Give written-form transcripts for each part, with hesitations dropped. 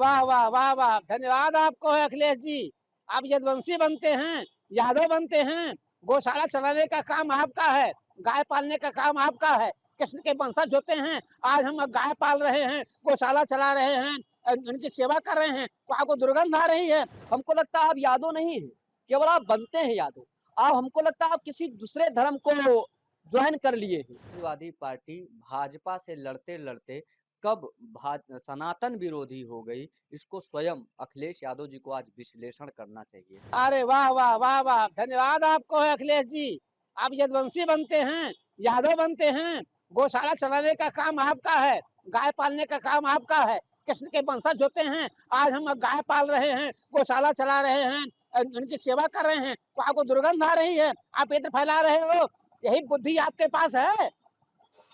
वाह वाह वाह वाह, धन्यवाद आपको है अखिलेश जी। आप यदुवंशी बनते हैं, यादव बनते हैं, गौशाला चलाने का काम आपका है, गाय पालने का काम आपका है। कृष्ण के वंशज होते हैं, आज हम गाय पाल रहे हैं, गौशाला चला रहे हैं, उनकी सेवा कर रहे हैं, तो आपको दुर्गंध आ रही है। हमको लगता है आप यादव नहीं है, केवल आप बनते हैं यादव। आप, हमको लगता है आप किसी दूसरे धर्म को ज्वाइन कर लिए हैं। समाजवादी पार्टी भाजपा से लड़ते लड़ते कब सनातन विरोधी हो गई, इसको स्वयं अखिलेश यादव जी को आज विश्लेषण करना चाहिए। अरे वाह वाह वाह वाह, धन्यवाद आपको है अखिलेश जी। आप यदुवंशी बनते हैं, यादव बनते हैं, गौशाला चलाने का काम आपका है, गाय पालने का काम आपका है। कृष्ण के वंशज होते हैं, आज हम गाय पाल रहे हैं, गौशाला चला रहे हैं, उनकी सेवा कर रहे हैं, तो आपको दुर्गंध आ रही है, आप इत्र फैला रहे हो। यही बुद्धि आपके पास है।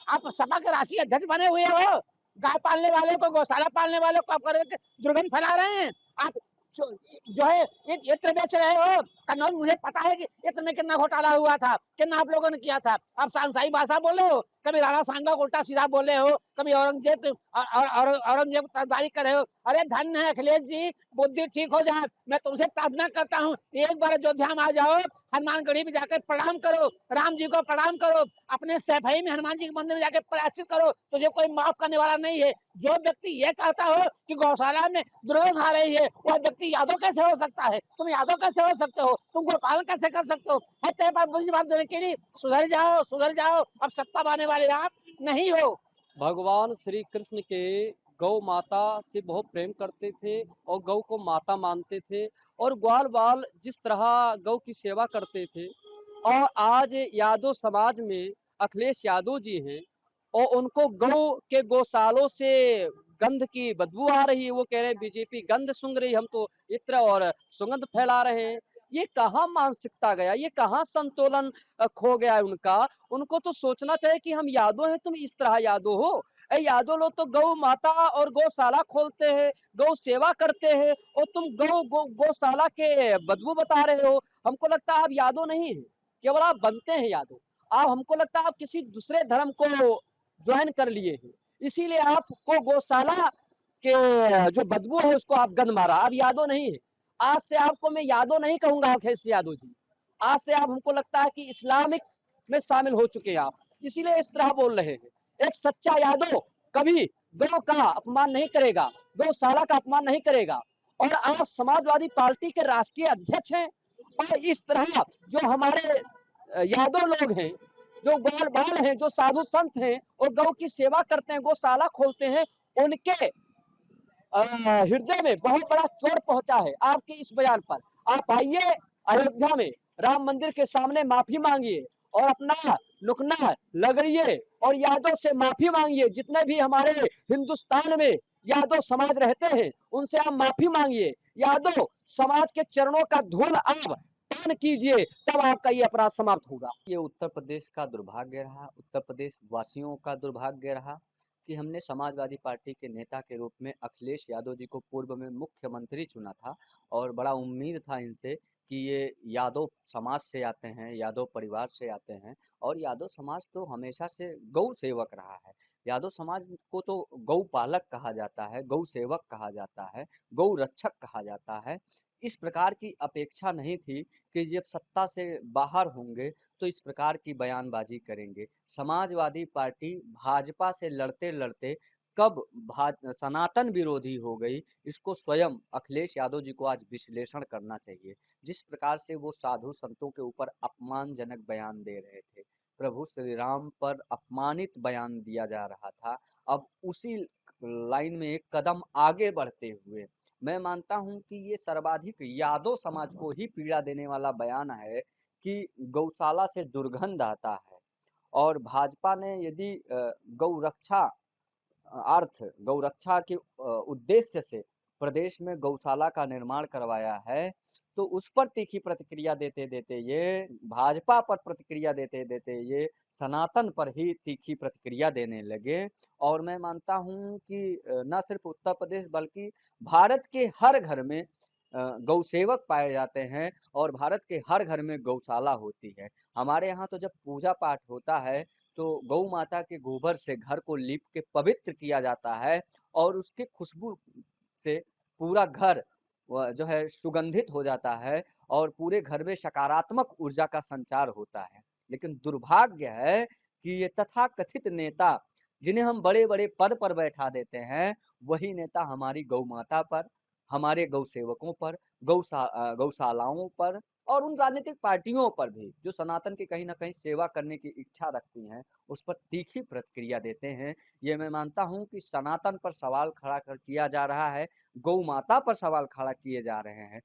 आप सपा के राष्ट्रीय अध्यक्ष बने हुए हो, गाय पालने वाले को, गौशाला पालने वाले को आप दुर्गंध फैला रहे हैं। आप जो है इत्र बेच रहे हो। कन्नौज, मुझे पता है कि इत्र में कितना घोटाला हुआ था, कितना आप लोगों ने किया था। आप सांसाई भाषा बोले हो, कभी राणा सांगा को उल्टा सीधा बोले हो, कभी औरंगजेब औरंगजेब की तरफदारी करे हो। अरे धन्य है अखिलेश जी, बुद्धि ठीक हो जाए। मैं तुमसे प्रार्थना करता हूँ, एक बार अयोध्या में आ जाओ, हनुमानगढ़ी में जाकर प्रणाम करो, राम जी को प्रणाम करो, अपने सैफई में हनुमान जी के मंदिर में जाकर प्रायश्चित करो, तुझे कोई माफ करने वाला नहीं है। जो व्यक्ति ये कहता हो कि गौशाला में दुर्गंध आ रही है, वह व्यक्ति यादव कैसे हो सकता है? तुम यादव कैसे हो सकते हो? तुम गोपालन कैसे कर सकते हो? है तेरे पास बुरी बात देने के लिए? सुधर जाओ, सुधर जाओ, अब सत्ता पाने वाले आप नहीं हो। भगवान श्री कृष्ण के गौ माता से बहुत प्रेम करते थे और गौ को माता मानते थे, और ग्वाल बाल जिस तरह गौ की सेवा करते थे। और आज यादव समाज में अखिलेश यादव जी हैं, और उनको गौ के गौशालों से गंध की बदबू आ रही है। वो कह रहे हैं बीजेपी गंध सूंघ रही, हम तो इत्र और सुगंध फैला रहे हैं। ये कहाँ मानसिकता गया, ये कहाँ संतुलन खो गया है उनका। उनको तो सोचना चाहिए कि हम यादव हैं, तुम इस तरह यादव हो। यादव लोग तो गौ माता और गौशाला खोलते हैं, गौ सेवा करते हैं, और तुम गौशाला के बदबू बता रहे हो। हमको लगता है आप यादव नहीं है, केवल आप बनते हैं यादव। आप, हमको लगता है आप किसी दूसरे धर्म को ज्वाइन कर लिए हैं, इसीलिए आपको गौशाला के जो बदबू है उसको आप गंद मारा। आप यादव नहीं है। आज से आपको मैं यादव नहीं कहूंगा अखिलेश यादव जी। आज से आप, हमको लगता है कि इस्लामिक में शामिल हो चुके हैं आप, इसीलिए इस तरह बोल रहे हैं। एक सच्चा यादव कभी गौ का अपमान नहीं करेगा, गौशाला का अपमान नहीं करेगा। और आप समाजवादी पार्टी के राष्ट्रीय अध्यक्ष हैं, और इस तरह जो हमारे यादव लोग हैं, जो ग्वाल बाल हैं, जो साधु संत हैं और गौ की सेवा करते हैं, गौशाला खोलते हैं, उनके हृदय में बहुत बड़ा चोट पहुंचा है आपके इस बयान पर। आप आइए अयोध्या में राम मंदिर के सामने माफी मांगिए, और अपना लुकना लगड़िए, और यादव से माफी मांगिए। जितने भी हमारे हिंदुस्तान में यादव समाज रहते हैं, उनसे आप माफी मांगिए। यादव समाज के चरणों का धूल आप पान कीजिए, तब आपका ये अपराध समाप्त होगा। ये उत्तर प्रदेश का दुर्भाग्य रहा, उत्तर प्रदेश वासियों का दुर्भाग्य रहा कि हमने समाजवादी पार्टी के नेता के रूप में अखिलेश यादव जी को पूर्व में मुख्यमंत्री चुना था, और बड़ा उम्मीद था इनसे कि ये यादव समाज से आते हैं, यादव परिवार से आते हैं। और यादव समाज तो हमेशा से गौ सेवक रहा है। यादव समाज को तो गौ पालक कहा जाता है, गौ सेवक कहा जाता है, गौ रक्षक कहा जाता है। इस प्रकार की अपेक्षा नहीं थी कि जब सत्ता से बाहर होंगे तो इस प्रकार की बयानबाजी करेंगे। समाजवादी पार्टी भाजपा से लड़ते लड़ते कब सनातन विरोधी हो गई, इसको स्वयं अखिलेश यादव जी को आज विश्लेषण करना चाहिए। जिस प्रकार से वो साधु संतों के ऊपर अपमानजनक बयान दे रहे थे, प्रभु श्री राम पर अपमानित बयान दिया जा रहा था, अब उसी लाइन में एक कदम आगे बढ़ते हुए मैं मानता हूं कि ये सर्वाधिक यादव समाज को ही पीड़ा देने वाला बयान है कि गौशाला से दुर्गंध आता है। और भाजपा ने यदि गौरक्षा गौरक्षा के उद्देश्य से प्रदेश में गौशाला का निर्माण करवाया है, तो उस पर तीखी प्रतिक्रिया देते देते ये, भाजपा पर प्रतिक्रिया देते देते ये सनातन पर ही तीखी प्रतिक्रिया देने लगे। और मैं मानता हूं कि न सिर्फ उत्तर प्रदेश बल्कि भारत के हर घर में गौ सेवक पाए जाते हैं, और भारत के हर घर में गौशाला होती है। हमारे यहाँ तो जब पूजा पाठ होता है तो गौ माता के गोबर से घर को लीप के पवित्र किया जाता है, और उसके खुशबू से पूरा घर जो है सुगंधित हो जाता है और पूरे घर में सकारात्मक ऊर्जा का संचार होता है। लेकिन दुर्भाग्य है कि ये तथाकथित नेता जिन्हें हम बड़े-बड़े पद पर बैठा देते हैं, वही नेता हमारी गौ माता पर, हमारे गौ सेवकों पर, गौशालाओं पर और उन राजनीतिक पार्टियों पर भी जो सनातन की कहीं न कहीं सेवा करने की इच्छा रखती हैं, उस पर तीखी प्रतिक्रिया देते हैं। ये मैं मानता हूँ कि सनातन पर सवाल खड़ा कर किया जा रहा है, गौ माता पर सवाल खड़ा किए जा रहे हैं।